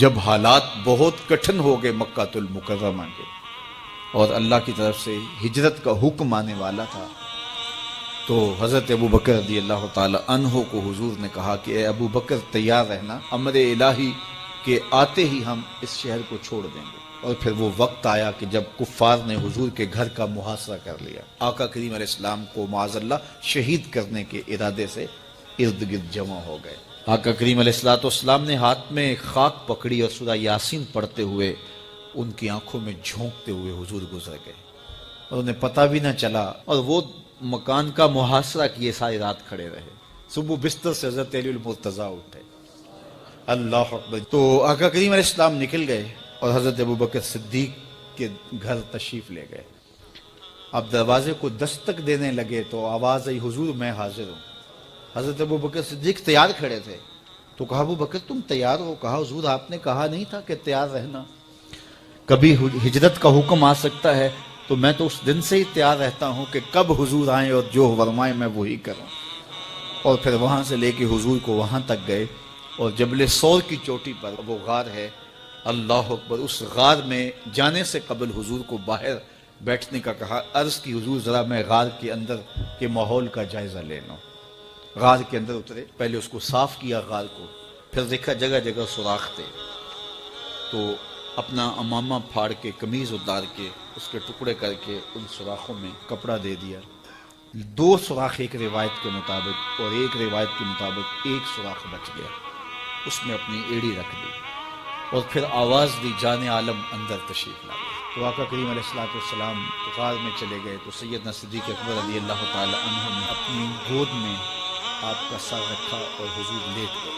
جب حالات بہت کٹھن ہو گئے مکہ المکرمہ کے اور اللہ کی طرف سے ہجرت کا حکم آنے والا تھا، تو حضرت ابو بکر رضی اللہ تعالی عنہ کو حضور نے کہا کہ اے ابو بکر تیار رہنا، امر الہی کے آتے ہی ہم اس شہر کو چھوڑ دیں گے۔ اور پھر وہ وقت آیا کہ جب کفار نے حضور کے گھر کا محاصرہ کر لیا، آقا کریم علیہ السلام کو معاذ اللہ شہید کرنے کے ارادے سے ارد گرد جمع ہو گئے۔ آقا کریم علیہ السلام نے ہاتھ میں خاک پکڑی اور سورہ یاسین پڑھتے ہوئے ان کی آنکھوں میں جھونکتے ہوئے حضور گزر گئے اور انہیں پتہ بھی نہ چلا، اور وہ مکان کا محاصرہ کیے ساری رات کھڑے رہے۔ صبح بستر سے حضرت علی المرتضیٰ اٹھے، اللہ اکبر، تو آقا کریم علیہ السلام نکل گئے اور حضرت ابو بکر صدیق کے گھر تشریف لے گئے۔ اب دروازے کو دستک دینے لگے تو آواز آئی، حضور میں حاضر ہوں۔ حضرت ابو بکر صدیق تیار کھڑے تھے، تو کہا ابو بکر تم تیار ہو؟ کہا حضور آپ نے کہا نہیں تھا کہ تیار رہنا، کبھی ہجرت کا حکم آ سکتا ہے، تو میں تو اس دن سے ہی تیار رہتا ہوں کہ کب حضور آئیں اور جو فرمائیں میں وہی کروں۔ اور پھر وہاں سے لے کے حضور کو وہاں تک گئے، اور جبل سور کی چوٹی پر وہ غار ہے، اللہ اکبر، اس غار میں جانے سے قبل حضور کو باہر بیٹھنے کا کہا، عرض کی حضور ذرا میں غار کے اندر کے ماحول کا جائزہ لے لوں۔ غار کے اندر اترے، پہلے اس کو صاف کیا غار کو، پھر دیکھا جگہ جگہ سوراخ تھے، تو اپنا امامہ پھاڑ کے قمیض اتار کے اس کے ٹکڑے کر کے ان سوراخوں میں کپڑا دے دیا۔ 2 سوراخ ایک روایت کے مطابق، اور ایک روایت کے مطابق 1 سوراخ بچ گیا، اس میں اپنی ایڑی رکھ دی اور پھر آواز دی، جان عالم اندر تشریف لا گئے۔ تو آقا کریم علیہ السلام غار میں چلے گئے تو سیدنا صدیق اکبر رضی اللہ تعالی عنہ نے اپنی گود میں آپ کا سر رکھا اور حضور لیٹ گئے۔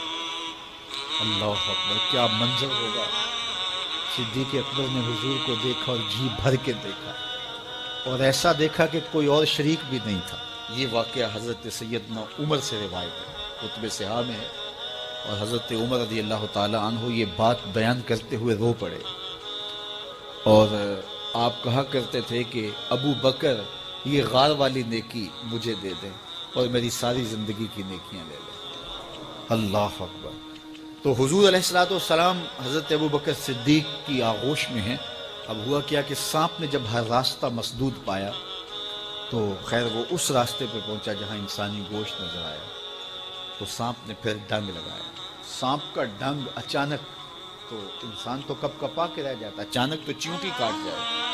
اللہ اکبر، کیا منظر ہوگا! صدیق اکبر نے حضور کو دیکھا اور جی بھر کے دیکھا، اور ایسا دیکھا کہ کوئی اور شریک بھی نہیں تھا۔ یہ واقعہ حضرت سیدنا عمر سے روایت ہے، کتب صحاح میں ہے، اور حضرت عمر رضی اللہ تعالی عنہ یہ بات بیان کرتے ہوئے رو پڑے، اور آپ کہا کرتے تھے کہ ابو بکر یہ غار والی نیکی مجھے دے دیں اور میری ساری زندگی کی نیکیاں لے لیں۔ اللہ اکبر۔ تو حضور علیہ السلام حضرت ابو بکر صدیق کی آغوش میں ہیں۔ اب ہوا کیا کہ سانپ نے جب ہر راستہ مسدود پایا تو خیر وہ اس راستے پہ پہنچا جہاں انسانی گوشت نظر آیا، تو سانپ نے پھر ڈنگ لگایا۔ سانپ کا ڈنگ اچانک، تو انسان تو کپ کپا کے رہ جاتا ہے، اچانک تو چیونٹی کاٹ جائے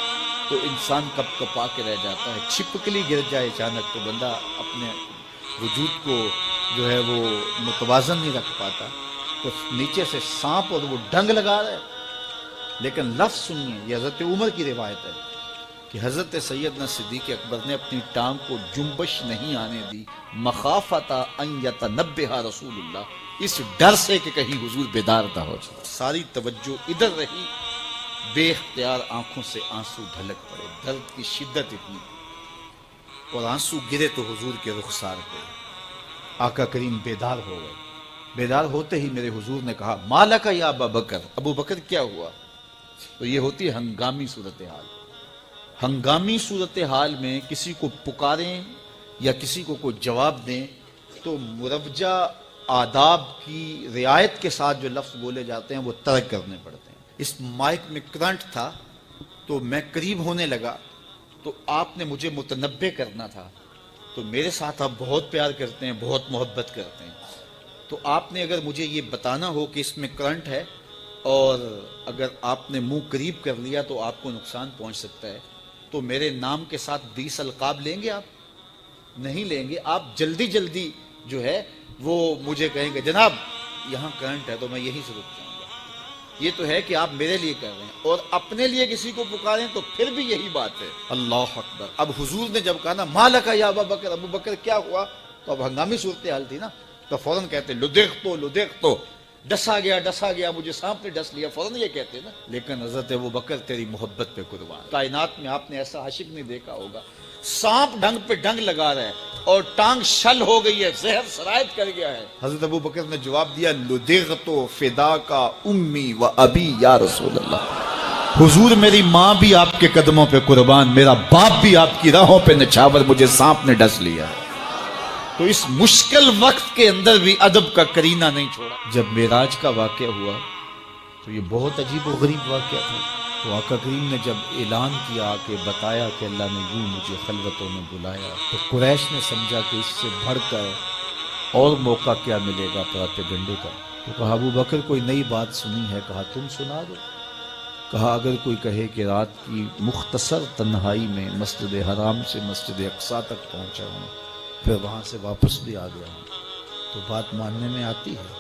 تو انسان کپ کپا کے رہ جاتا ہے، چھپکلی گر جائے اچانک تو بندہ اپنے وجود کو جو ہے وہ متوازن نہیں رکھ پاتا، تو نیچے سے سانپ اور وہ ڈنگ لگا رہا ہے۔ لیکن لفظ سنیے، یہ حضرت عمر کی روایت ہے کہ حضرت سیدنا صدیق اکبر نے اپنی ٹانگ کو جنبش نہیں آنے دی، مخافت ان یتنبہ رسول اللہ، اس ڈر سے کہ کہیں حضور بیدار نہ ہو جائے۔ ساری توجہ ادھر رہی، بے اختیار آنکھوں سے آنسو ڈھلک پڑے، درد کی شدت اتنی، اور آنسو گرے تو حضور کے رخسار پہ۔ آقا کریم بیدار ہو گئے۔ بیدار ہوتے ہی میرے حضور نے کہا، مالک یا ابا بکر، ابو بکر کیا ہوا؟ تو یہ ہوتی ہے ہنگامی صورتحال۔ ہنگامی صورتحال میں کسی کو پکاریں یا کسی کو کوئی جواب دیں تو مروجہ آداب کی رعایت کے ساتھ جو لفظ بولے جاتے ہیں وہ ترک کرنے پڑتے ہیں۔ اس مائک میں کرنٹ تھا تو میں قریب ہونے لگا، تو آپ نے مجھے متنبہ کرنا تھا، تو میرے ساتھ آپ بہت پیار کرتے ہیں، بہت محبت کرتے ہیں، تو آپ نے اگر مجھے یہ بتانا ہو کہ اس میں کرنٹ ہے اور اگر آپ نے منہ قریب کر لیا تو آپ کو نقصان پہنچ سکتا ہے، تو میرے نام کے ساتھ 20 القاب لیں گے؟ آپ نہیں لیں گے، آپ جلدی جلدی جو ہے وہ مجھے کہیں گے جناب یہاں کرنٹ ہے، تو میں یہیں سے رک جاؤں گا۔ یہ تو ہے کہ آپ میرے لیے کر رہے ہیں، اور اپنے لیے کسی کو پکاریں تو پھر بھی یہی بات ہے۔ اللہ اکبر۔ اب حضور نے جب کہا نا مالک یا ابا بکر، ابو بکر کیا ہوا، تو اب ہنگامی صورتحال تھی نا، تو فوراً کہتے لدغت تو ڈسا گیا مجھے سانپ نے ڈس لیا، فوراً یہ کہتے نا۔ لیکن حضرت ابو بکر تیری محبت پہ قربان، کائنات میں آپ نے ایسا عاشق نہیں دیکھا ہوگا، سانپ ڈنگ پہ ڈنگ لگا رہا ہے اور ٹانگ شل ہو گئی ہے، زہر سرایت کر گیا ہے۔ حضرت ابو بکر نے جواب دیا، لدغت فداک امی و ابی یا رسول اللہ، حضور میری ماں بھی آپ کے قدموں پہ قربان، میرا باپ بھی آپ کی راہوں پہ نچھاور، مجھے سانپ نے ڈس لیا۔ تو اس مشکل وقت کے اندر بھی ادب کا کرینہ نہیں چھوڑا۔ جب معراج کا واقعہ ہوا تو یہ بہت عجیب و غریب واقعہ تھا. تو آقا کریم نے جب اعلان کیا کہ بتایا کہ اللہ نے یوں مجھے خلوتوں میں بلایا، تو قریش نے سمجھا کہ اس سے بڑھ کر اور موقع کیا ملے گا پراپیگنڈے کا. تو کہا ابو بکر کوئی نئی بات سنی ہے؟ کہا تم سنا دو. کہا اگر کوئی کہے کہ رات کی مختصر تنہائی میں مسجد حرام سے مسجد اقصیٰ تک پہنچا ہوں، پھر وہاں سے واپس بھی آ گیا ہوں، تو بات ماننے میں آتی ہے؟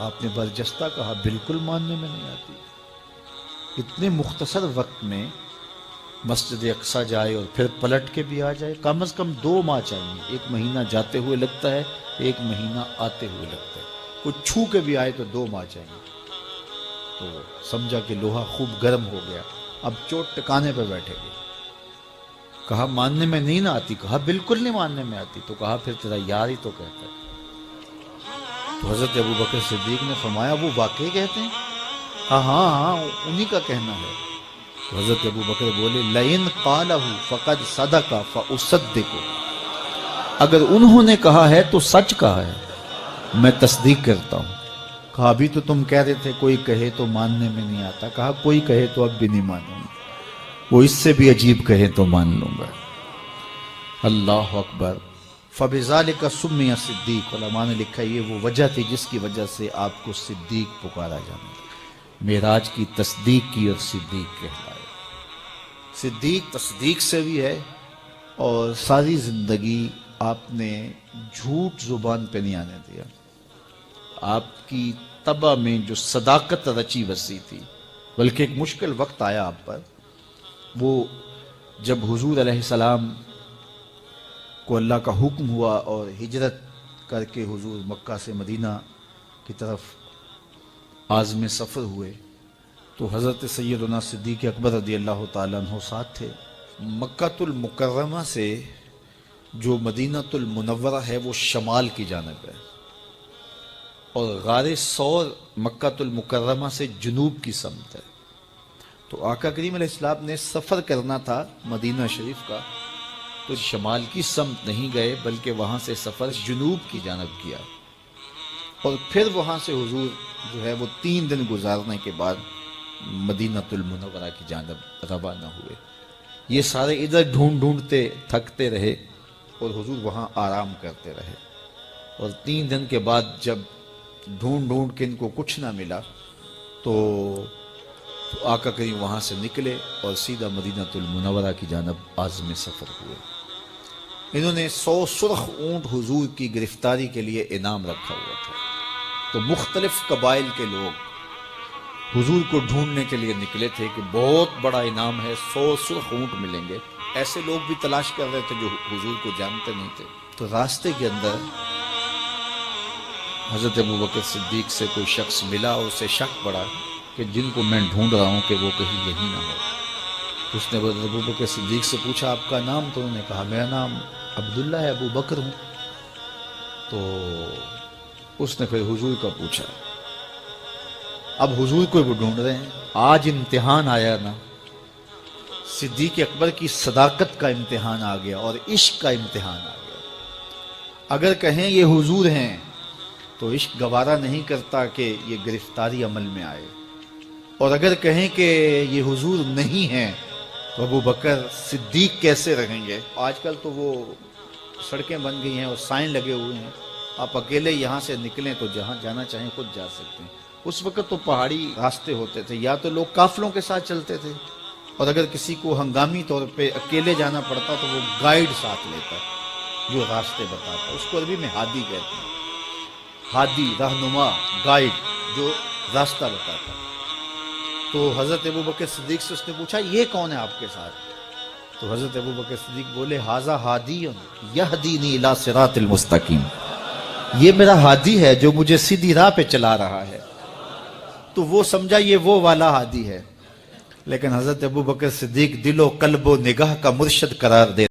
آپ نے برجستہ کہا بالکل ماننے میں نہیں آتی. اتنے مختصر وقت میں مسجد اقصیٰ جائے اور پھر پلٹ کے بھی آ جائے، کم از کم 2 ماہ چاہیے. 1 مہینہ جاتے ہوئے لگتا ہے، 1 مہینہ آتے ہوئے لگتا ہے. کوئی چھو کے بھی آئے تو 2 ماہ چاہیے. تو سمجھا کہ لوہا خوب گرم ہو گیا، اب چوٹ ٹکانے پہ بیٹھے گے. کہا ماننے میں نہیں نہ آتی؟ کہا بالکل نہیں ماننے میں آتی. تو کہا پھر تیرا یار ہی تو کہتا ہے. تو حضرت ابو بکر صدیق نے فرمایا وہ واقعی کہتے ہیں؟ ہاں انہی کا کہنا ہے. تو حضرت ابو بکر بولے لئن قالہ فقد صدق فاصدق، اگر انہوں نے کہا ہے تو سچ کہا ہے، میں تصدیق کرتا ہوں. کہا ابھی تو تم کہہ رہے تھے کوئی کہے تو ماننے میں نہیں آتا. کہا کوئی کہے تو اب بھی نہیں مانوں گا، وہ اس سے بھی عجیب کہے تو مان لوں گا. اللہ اکبر. فبذالک سمی صدیق، علماء نے لکھا یہ وہ وجہ تھی جس کی وجہ سے آپ کو صدیق پکارا جانا. معراج کی تصدیق کی اور صدیق کہلائے. صدیق تصدیق سے بھی ہے، اور ساری زندگی آپ نے جھوٹ زبان پہ نہیں آنے دیا. آپ کی طبع میں جو صداقت رچی بسی تھی، بلکہ ایک مشکل وقت آیا آپ پر، وہ جب حضور علیہ السلام کو اللہ کا حکم ہوا اور ہجرت کر کے حضور مکہ سے مدینہ کی طرف عازم سفر ہوئے، تو حضرت سیدنا صدیق اکبر رضی اللہ تعالیٰ عنہ ساتھ تھے. مکہ المکرمہ سے جو مدینہ المنورہ ہے وہ شمال کی جانب ہے، اور غار ثور مکہ المکرمہ سے جنوب کی سمت ہے. تو آقا کریم علیہ السلام نے سفر کرنا تھا مدینہ شریف کا، تو شمال کی سمت نہیں گئے بلکہ وہاں سے سفر جنوب کی جانب کیا، اور پھر وہاں سے حضور جو ہے وہ 3 دن گزارنے کے بعد مدینہ المنورہ کی جانب روانہ ہوئے. یہ سارے ادھر ڈھونڈتے تھکتے رہے اور حضور وہاں آرام کرتے رہے. اور 3 دن کے بعد جب ڈھونڈ کے ان کو کچھ نہ ملا، تو آقا کریم وہاں سے نکلے اور سیدھا مدینہ المنورہ کی جانب عازم سفر ہوئے. انہوں نے 100 سرخ اونٹ حضور کی گرفتاری کے لیے انعام رکھا ہوا تھا. تو مختلف قبائل کے لوگ حضور کو ڈھونڈنے کے لیے نکلے تھے کہ بہت بڑا انعام ہے، 100 سرخ اونٹ ملیں گے. ایسے لوگ بھی تلاش کر رہے تھے جو حضور کو جانتے نہیں تھے. تو راستے کے اندر حضرت ابو بکر صدیق سے کوئی شخص ملا اور اسے شک پڑا کہ جن کو میں ڈھونڈ رہا ہوں کہ وہ کہیں یہی نہ ہو. تو اس نے حضرت ابو بکر صدیق سے پوچھا آپ کا نام؟ تو انہوں نے کہا میرا نام عبداللہ ہے، ابو بکر ہوں. تو اس نے پھر حضور کا پوچھا. اب حضور کو وہ ڈھونڈ رہے ہیں. آج امتحان آیا نا، صدیق اکبر کی صداقت کا امتحان آ گیا اور عشق کا امتحان آ گیا. اگر کہیں یہ حضور ہیں تو عشق گوارا نہیں کرتا کہ یہ گرفتاری عمل میں آئے، اور اگر کہیں کہ یہ حضور نہیں ہیں تو ابو بکر صدیق کیسے رہیں گے؟ آج کل تو وہ سڑکیں بن گئی ہیں اور سائن لگے ہوئے ہیں، آپ اکیلے یہاں سے نکلیں تو جہاں جانا چاہیں خود جا سکتے ہیں. اس وقت تو پہاڑی راستے ہوتے تھے، یا تو لوگ قافلوں کے ساتھ چلتے تھے، اور اگر کسی کو ہنگامی طور پہ اکیلے جانا پڑتا تو وہ گائیڈ ساتھ لیتا جو راستے بتاتا. اس کو عربی میں ہادی کہتے ہیں، ہادی، رہنما، گائیڈ جو راستہ بتاتا. تو حضرت ابو بکر صدیق سے اس نے پوچھا یہ کون ہے آپ کے ساتھ؟ تو حضرت ابو بکر صدیق بولے ھذا ہادی یہدینی الی صراط المستقیم، یہ میرا ہادی ہے جو مجھے سیدھی راہ پہ چلا رہا ہے. تو وہ سمجھا یہ وہ والا ہادی ہے، لیکن حضرت ابو بکر صدیق دل و قلب و نگاہ کا مرشد قرار دے